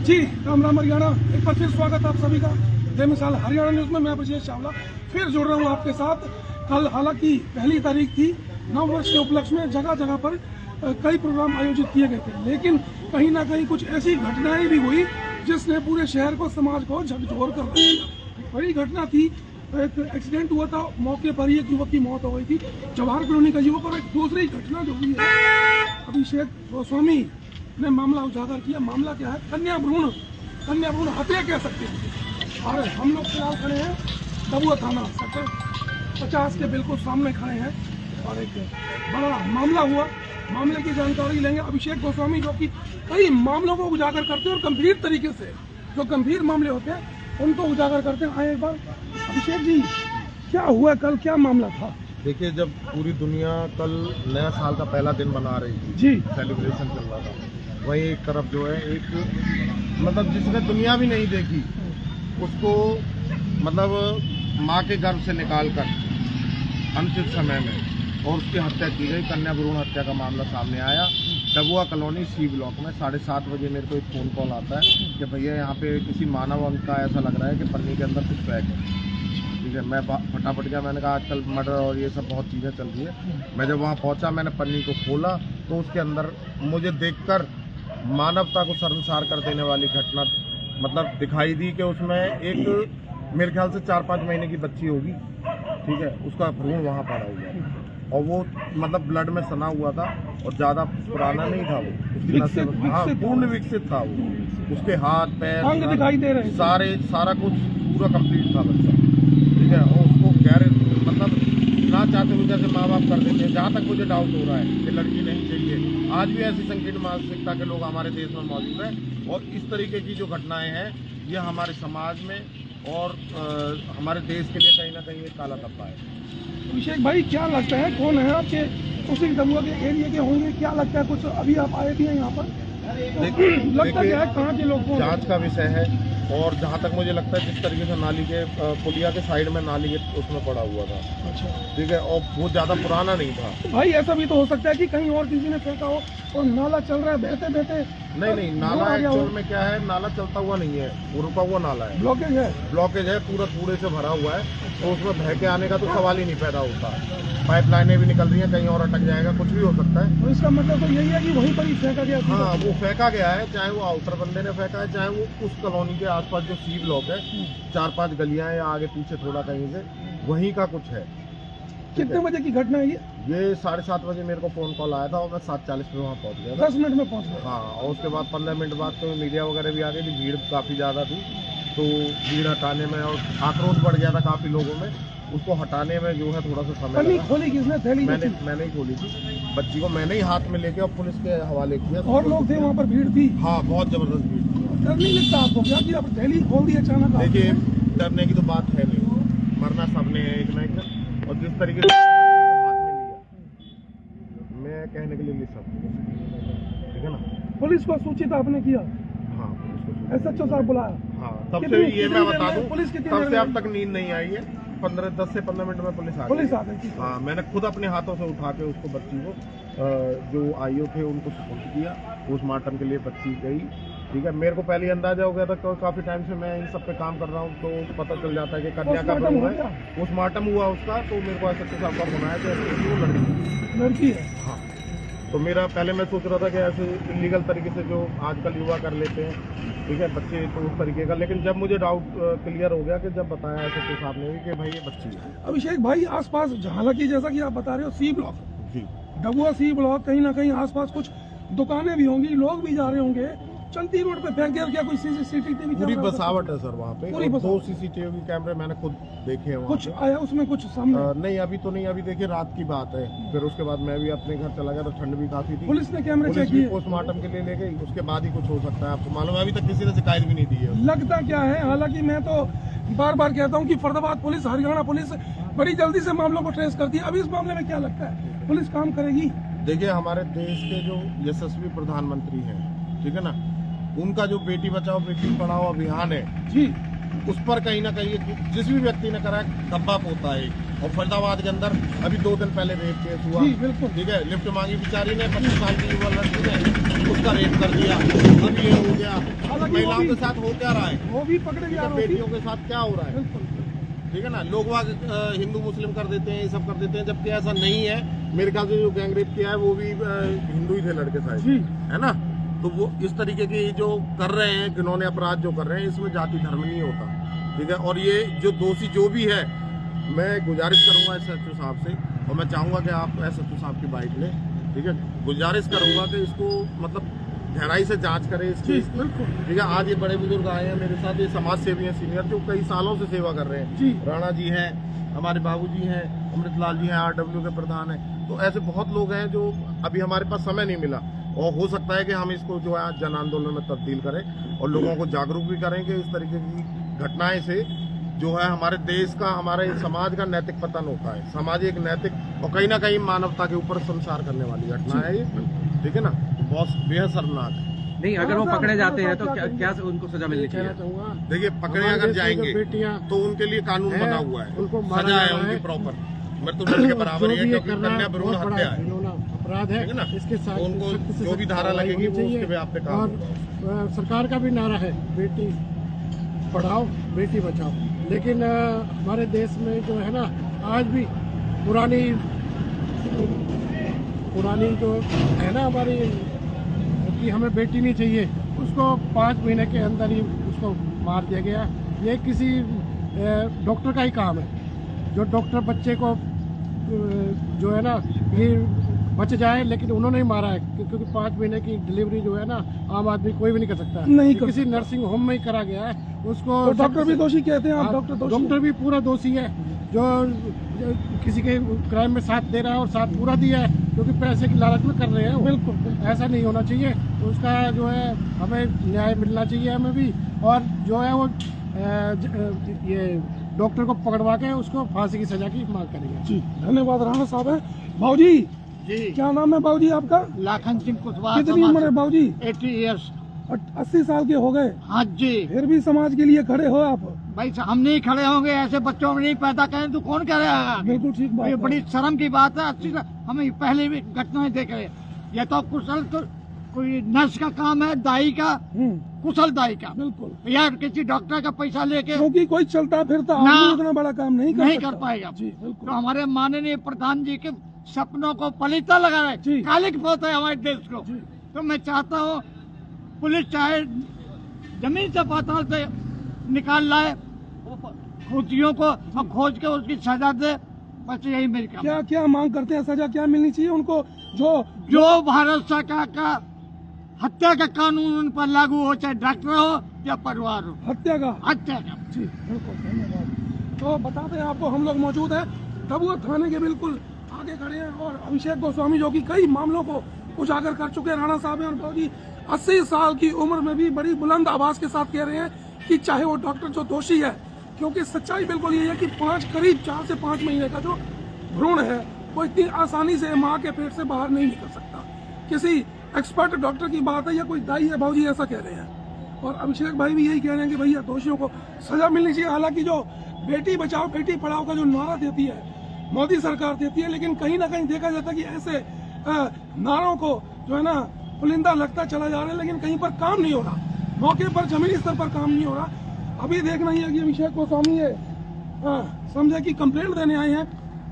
जी राम राम हरियाणा। एक बार फिर स्वागत आप सभी का बेमिसाल हरियाणा न्यूज में। मैं ब्रजेश चावला फिर जुड़ रहा हूँ आपके साथ। कल हालांकि पहली तारीख थी, नववर्ष के उपलक्ष्य में जगह जगह पर कई प्रोग्राम आयोजित किए गए थे, लेकिन कहीं ना कहीं कुछ ऐसी घटनाएं भी हुई जिसने पूरे शहर को, समाज को झकझोर कर दिया। बड़ी घटना थी, एक एक्सीडेंट हुआ था, मौके पर ही एक युवक की मौत हो गई थी, जवाहर कॉलोनी का युवक। और एक दूसरी घटना जो हुई है, अभिषेक गोस्वामी ने मामला उजागर किया। मामला क्या है? कन्या भ्रूण हत्या कह सकते हैं। और हम लोग फिलहाल खड़े हैं डबुआ थाना सेक्टर 50 के बिल्कुल सामने खड़े हैं और एक बड़ा मामला हुआ। मामले की जानकारी लेंगे अभिषेक गोस्वामी, जो कि कई मामलों को उजागर करते हैं और गंभीर तरीके से, जो गंभीर मामले होते हैं उनको उजागर करते हैं। आए एक बार अभिषेक जी, क्या हुआ कल, क्या मामला था? देखिए, जब पूरी दुनिया कल नया साल का पहला दिन मना रही थी जी, सेलिब्रेशन चल रहा था, वहीं एक तरफ जो है एक मतलब जिसने दुनिया भी नहीं देखी उसको मतलब माँ के गर्भ से निकाल कर अंतिम समय में और उसकी हत्या की गई। कन्या भ्रूण हत्या का मामला सामने आया डबुआ कॉलोनी सी ब्लॉक में। 7:30 बजे मेरे को एक फ़ोन कॉल आता है कि भैया यहाँ पे किसी मानव अंग का ऐसा लग रहा है कि पन्नी के अंदर कुछ पैक है। ठीक है, मैं फटाफट गया। मैंने कहा आजकल मर्डर और ये सब बहुत चीज़ें चल रही है। मैं जब वहाँ पहुँचा, मैंने पन्नी को खोला तो उसके अंदर मुझे देखकर मानवता को शर्मसार कर देने वाली घटना मतलब दिखाई दी कि उसमें एक मेरे ख्याल से 4-5 महीने की बच्ची होगी, ठीक है, उसका भ्रूण वहाँ पड़ा हुआ है और वो मतलब ब्लड में सना हुआ था और ज़्यादा पुराना नहीं था वो, उसकी नसें हाँ पूर्ण विकसित था वो, उसके हाथ पैर दिखाई दे रहे सारा कुछ पूरा कंप्लीट था बच्चा, ठीक है। और उसको गैर मतलब ना चाहते हुए जैसे माँ बाप कर देते हैं। जहाँ तक मुझे डाउट हो रहा है कि लड़की नहीं चाहिए। आज भी ऐसी संकीर्ण मानसिकता के लोग हमारे देश में मौजूद हैं और इस तरीके की जो घटनाएं हैं ये हमारे समाज में और हमारे देश के लिए कहीं ना कहीं एक काला धब्बा है। अभिषेक भाई, क्या लगता है कौन है आपके उसी डबुआ के एरिया के होंगे? क्या लगता है? कुछ अभी आप आए भी हैं यहाँ पर, लगता क्या है कहाँ के लोग? जांच का विषय है और जहाँ तक मुझे लगता है जिस तरीके से नाली के पुलिया के साइड में नाली के उसमें पड़ा हुआ था, अच्छा, ठीक है, और वो ज़्यादा पुराना नहीं था। भाई ऐसा भी तो हो सकता है कि कहीं और किसी ने फेंका हो और नाला चल रहा है बहते बहते। नहीं, नाला एक्चुअल में क्या है, नाला चलता हुआ नहीं है, वो रुका हुआ नाला है, ब्लॉकेज है, पूरा कूड़े से भरा हुआ है। तो उसमें बह के आने का तो सवाल ही नहीं पैदा होता। पाइपलाइनें भी निकल रही हैं, कहीं और अटक जाएगा, कुछ भी हो सकता है। तो इसका मतलब तो यही है कि वहीं पर ही फेंका गया। हाँ, वो फेंका गया है, चाहे वो आउटर बंदे ने फेंका है, चाहे वो उस कॉलोनी के आसपास जो सी ब्लॉक है, 4-5 गलियां हैं या आगे पीछे थोड़ा कहीं से, वहीं का कुछ है। कितने बजे की घटना है ये 7:30 बजे मेरे को फ़ोन कॉल आया था और मैं 7:40 पे वहाँ पहुँच गया। 10 मिनट में पहुँच गया। हाँ, और उसके बाद 15 मिनट बाद तो मीडिया वगैरह भी आ गई थी, भीड़ काफ़ी ज़्यादा थी, तो भीड़ हटाने में और आक्रोश बढ़ गया था काफ़ी लोगों में। उसको हटाने में जो है थोड़ा सा समय लगा। खोली किसने? थैली मैंने ही खोली थी। बच्ची को मैंने ही हाथ में लेके और पुलिस के हवाले किया। और लोग थे वहाँ पर, भीड़ थी? हाँ, बहुत ज़बरदस्त भीड़ थी। डर नहीं लगता आपको क्या कि आप थैली खोल दी अचानक? देखिए, डरने की तो बात है नहीं, मरना सबने है एक ना एक दिन। और जिस तरीके से हाथ में लिया, मैं कहने के लिए नहीं सकता, ठीक है ना। पुलिस को सूचित आपने किया? हाँ, पुलिस को SHO साहब बुलाया? हाँ, तब से ये मैं बता दूं, पुलिस तब से अब तक नींद नहीं आई है। 10 से 15 मिनट में पुलिस आ गई। हाँ, मैंने खुद अपने हाथों से उठा के उसको, बच्ची को, जो आईओ थे उनको सुपुर्द किया। पोस्टमार्टम के लिए बच्ची गई, ठीक है। मेरे को पहले अंदाजा हो गया था, क्योंकि काफ़ी टाइम से मैं इन सब पे काम कर रहा हूँ, तो पता चल जाता है कि कन्या का भ्रूण है। पोस्टमार्टम हुआ उसका, तो मेरे को SHO साहब का फोन आया कि वो लड़की है। हाँ, तो मेरा पहले मैं सोच रहा था कि ऐसे इलीगल तरीके से जो आजकल युवा कर लेते हैं, ठीक है, बच्चे, तो उस तरीके का। लेकिन जब मुझे डाउट क्लियर हो गया कि जब बताया SHO साहब ने कि भाई ये बच्ची है। अभिषेक भाई, आसपास हालांकि जैसा कि आप बता रहे हो सी ब्लॉक, जी, डबुआ सी ब्लॉक, कहीं ना कहीं आसपास कुछ दुकानें भी होंगी, लोग भी जा रहे होंगे, चलती रोड पे फेंक दिया क्या? कोई CCTV पूरी बसावट है सर वहाँ पे, पूरी 2 CCTV कैमरे मैंने खुद देखे हैं। कुछ आया उसमें कुछ सामने? नहीं, अभी तो नहीं। अभी देखिए, रात की बात है। फिर उसके बाद मैं भी अपने घर चला गया, तो ठंड भी काफी थी। पुलिस ने कैमरे चेक किए? पोस्टमार्टम के लिए ले गई, उसके बाद ही कुछ हो सकता है। आपको मालूम है, अभी तक किसी ने शिकायत भी नहीं दी है। लगता क्या है, हालांकि मैं तो बार बार कहता हूं कि फरीदाबाद पुलिस, हरियाणा पुलिस बड़ी जल्दी से मामलों को ट्रेस करती है। अभी इस मामले में क्या लगता है, पुलिस काम करेगी? देखिए, हमारे देश के जो यशस्वी प्रधानमंत्री हैं, ठीक है ना, उनका जो बेटी बचाओ बेटी पढ़ाओ अभियान है जी, उस पर कहीं ना कहीं जिस भी व्यक्ति ने करा धब्बा पोता है। और फरीदाबाद के अंदर अभी 2 दिन पहले रेप केस हुआ, ठीक है, लिफ्ट मांगी बेचारी ने, 25 साल की युवा लड़की ने, उसका रेप कर दिया, अब ये हो गया। महिलाओं के साथ हो क्या रहा है, वो भी पकड़े गए आरोपी। बेटियों के साथ क्या हो रहा है, ठीक है ना। लोग वाग हिंदू मुस्लिम कर देते हैं, ये सब कर देते हैं, जबकि ऐसा नहीं है। मेरे ख्याल से जो गैंगरेप किया है वो भी हिंदू ही थे लड़के शायद, है ना। तो वो इस तरीके की जो कर रहे हैं, जिन्होंने अपराध जो कर रहे हैं, इसमें जाति धर्म नहीं होता, ठीक है। और ये जो दोषी जो भी है, मैं गुजारिश करूंगा SHO साहब से, और मैं चाहूंगा कि आप SHO साहब की बाइट लें, ठीक है। गुजारिश करूंगा कि इसको मतलब गहराई से जांच करें इस चीज की, ठीक है। आज ये बड़े बुजुर्ग आए हैं मेरे साथ, ये समाज सेवी हैं सीनियर, जो कई सालों से सेवा कर रहे हैं। राणा जी हैं, हमारे बाबूजी हैं, अमृतलाल जी हैं, RW के प्रधान हैं। तो ऐसे बहुत लोग हैं जो अभी हमारे पास समय नहीं मिला, और हो सकता है कि हम इसको जो है जन आंदोलन में तब्दील करें और लोगों को जागरूक भी करें कि इस तरीके की घटनाएं से जो है हमारे देश का, हमारे समाज का नैतिक पतन होता है। सामाजिक, नैतिक और कहीं ना कहीं मानवता के ऊपर संसार करने वाली घटना है ये, ठीक है ना। बहुत बेहद शर्मनाक है। नहीं, अगर वो पकड़े जाते हैं तो क्या उनको सजा मिलनी चाहिए? देखिए, पकड़े अगर जाएंगे तो उनके लिए कानून बना हुआ है, सजा है उनकी प्रॉपर, मृत्यु के बराबर है, क्योंकि कन्या भ्रूण हत्या है, अपराध है ना। इसके साथ उनको जो भी धारा लगेगी वो उसके पे आप पे काम। और सरकार का भी नारा है बेटी पढ़ाओ बेटी बचाओ, लेकिन हमारे देश में जो है ना, आज भी पुरानी जो है ना हमारी, कि हमें बेटी नहीं चाहिए, उसको 5 महीने के अंदर ही उसको मार दिया गया। ये किसी डॉक्टर का ही काम है, जो डॉक्टर बच्चे को जो है ना ये बच जाए, लेकिन उन्होंने ही मारा है, क्योंकि 5 महीने की डिलीवरी जो है ना आम आदमी कोई भी नहीं कर सकता, नहीं कर किसी नर्सिंग होम में ही करा गया है उसको। तो डॉक्टर भी दोषी कहते हैं आप? डॉक्टर भी पूरा दोषी है, जो किसी के क्राइम में साथ दे रहा है और साथ पूरा दिया है, क्योंकि पैसे की लालच में कर रहे हैं। बिल्कुल ऐसा नहीं होना चाहिए, उसका जो है हमें न्याय मिलना चाहिए हमें भी, और जो है वो ये डॉक्टर को पकड़वा के उसको फांसी की सजा की मांग करेंगे। जी धन्यवाद राणा साहब है। भाऊजी जी, क्या नाम है भाऊजी आपका? लाखन सिंह कुशवाहा। कितनी उम्र है भाऊजी? 80 ईयर्स। 80 साल के हो गए? हाँ जी। फिर भी समाज के लिए खड़े हो आप? भाई हम नहीं खड़े होंगे, ऐसे बच्चों में नहीं पैदा करें तो कौन करेगा? बिल्कुल ठीक बात ये है। बड़ी शर्म की बात है। अच्छी हमें पहले भी घटनाएं देख रहे हैं, ये तो कुशल कोई नर्स का काम है, दाई का, कुशल दाई का, बिल्कुल, या किसी डॉक्टर का पैसा लेके, क्योंकि कोई चलता फिरता आदमी उतना बड़ा काम नहीं कर पाएगा। जी बिल्कुल। तो हमारे माननीय प्रधान जी के सपनों को पलीता लगा रहे, कालिक पोत है हमारे देश को। तो मैं चाहता हूँ पुलिस चाहे जमीन से पाताल से निकाल लाए खुदियों को और खोज के उसकी सजा दे, बस यही मेरी काम। क्या क्या मांग करते हैं? सजा क्या मिलनी चाहिए उनको? जो भारत सरकार का हत्या का कानून उन पर लागू हो, चाहे डॉक्टर हो या परिवार हो। हत्या का? जी बिल्कुल, धन्यवाद। तो बताते हैं आपको, हम लोग मौजूद हैं डबुआ थाने के बिल्कुल आगे खड़े हैं, और अभिषेक गोस्वामी जो कि कई मामलों को उजागर कर चुके हैं, राणा साहब हैं, और भाजी 80 साल की उम्र में भी बड़ी बुलंद आवाज के साथ कह रहे हैं कि चाहे वो डॉक्टर जो दोषी है, क्योंकि सच्चाई बिल्कुल ये है कि करीब 4 से 5 महीने का जो भ्रूण है वो इतनी आसानी से माँ के पेट से बाहर नहीं निकल सकता। किसी एक्सपर्ट डॉक्टर की बात है या कोई दाई है, भाजी ऐसा कह रहे हैं। और अभिषेक भाई भी यही कह रहे हैं कि भैया दोषियों को सजा मिलनी चाहिए। हालांकि जो बेटी बचाओ बेटी पढ़ाओ का जो नारा देती है मोदी सरकार देती है, लेकिन कहीं ना कहीं देखा जाता है कि ऐसे नारों को जो है ना पुलिंदा लगता चला जा रहा है, लेकिन कहीं पर काम नहीं हो रहा, मौके पर जमीनी स्तर पर काम नहीं हो रहा। अभी देखना ही है कि अभिषेक गोस्वामी ये समझे कि कंप्लेंट देने आए हैं,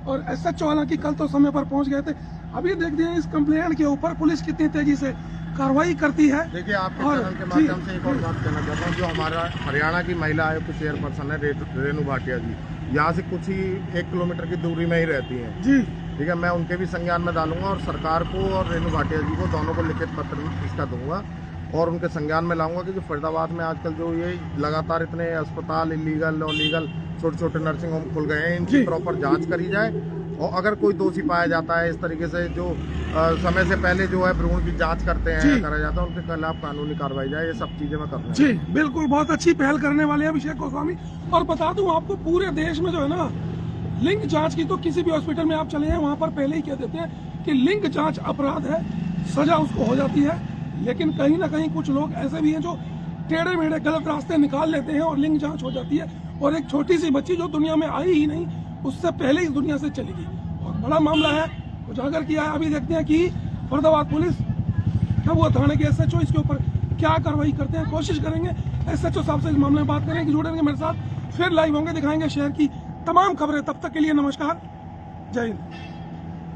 और SHO हालांकि कल तो समय पर पहुंच गए थे। अभी देखते हैं इस कंप्लेंट के ऊपर पुलिस कितनी तेजी से कार्रवाई करती है। देखिए, आपके चैनल के माध्यम से एक और बात कहना चाहता हूँ, जो हमारा हरियाणा की महिला आयोग के चेयरपर्सन है रेणु भाटिया जी, यहाँ से कुछ ही 1 किलोमीटर की दूरी में ही रहती हैं जी, ठीक है। मैं उनके भी संज्ञान में डालूंगा, और सरकार को और रेणु भाटिया जी को दोनों को लिखित पत्र इसका दूंगा और उनके संज्ञान में लाऊंगा कि जो फरीदाबाद में आजकल जो ये लगातार इतने अस्पताल इलीगल और लीगल छोटे छोटे नर्सिंग होम खुल गए हैं, इनकी प्रॉपर जांच करी जाए, और अगर कोई दोषी पाया जाता है इस तरीके से जो समय से पहले जो है भ्रूण की जांच करते हैं करा जाता है, उनके खिलाफ कानूनी कार्रवाई जाए। ये सब चीजें मैं करता हूँ। जी बिल्कुल, बहुत अच्छी पहल करने वाले हैं अभिषेक गोस्वामी। और बता दूं आपको, पूरे देश में जो है ना लिंग जांच की, तो किसी भी हॉस्पिटल में आप चले हैं वहां पर पहले ही कह देते हैं कि लिंग जांच अपराध है, सजा उसको हो जाती है। लेकिन कहीं ना कहीं कुछ लोग ऐसे भी हैं जो टेढ़े मेढ़े गलत रास्ते निकाल लेते हैं और लिंग जांच हो जाती है, और एक छोटी सी बच्ची जो दुनिया में आई ही नहीं उससे पहले ही दुनिया से चली गई। और बड़ा मामला है, उजागर किया है। अभी देखते हैं कि फरीदाबाद पुलिस डबुआ थाने के SHO इसके ऊपर क्या कार्रवाई करते हैं, कोशिश करेंगे SHO साहब से इस मामले में बात करेंगे कि जुड़े रहेंगे मेरे साथ, फिर लाइव होंगे, दिखाएंगे शहर की तमाम खबरें। तब तक के लिए नमस्कार, जय हिंद।